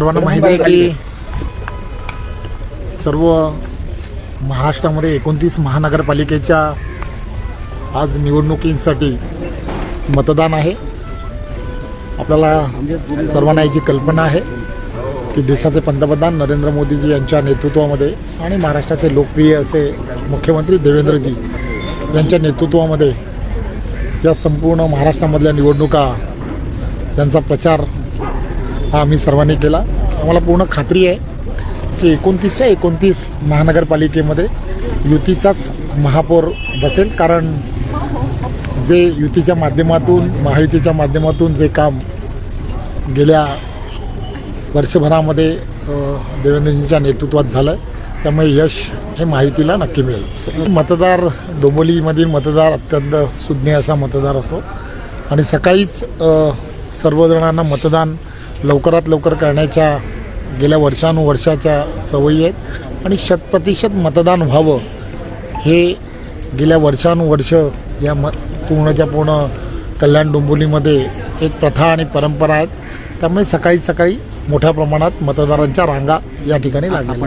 सर्वांना माहिती आहे की सर्व महाराष्ट्रामध्ये 29 महानगरपालिकेच्या आज निवडणुकीसाठी मतदान आहे। आपल्याला सर्वांना याची कल्पना आहे की देशाचे पंतप्रधान नरेंद्र मोदीजी यांच्या नेतृत्वामध्ये आणि महाराष्ट्राचे लोकप्रिय असे मुख्यमंत्री देवेंद्रजी यांच्या नेतृत्वामध्ये या संपूर्ण महाराष्ट्रामधल्या निवडणुका यांचा प्रचार हा आम्ही सर्वांनी केला। आम्हाला पूर्ण खात्री आहे की 29च्या 29 महानगरपालिकेमध्ये युतीचाच महापौर बसेल, कारण जे युतीच्या माध्यमातून महायुतीच्या माध्यमातून जे काम गेल्या वर्षभरामध्ये देवेंद्रजींच्या नेतृत्वात झालं त्यामुळे यश हे महायुतीला नक्की मिळेल। मतदार डोंबिवलीमधील मतदार अत्यंत सुज्ञ असा मतदार असो आणि सकाळीच सर्वजणांना मतदान लवकरात लवकर करण्याच्या गेल्या वर्षानुवर्षाच्या सवयी आहेत आणि 100% मतदान व्हावं हे गेल्या वर्षानुवर्ष या पूर्णच्या पूर्ण कल्याण डोंबिवलीमध्ये एक प्रथा आणि परंपरा आहेत। त्यामुळे सकाळी मोठ्या प्रमाणात मतदारांच्या रांगा या ठिकाणी लागल्या।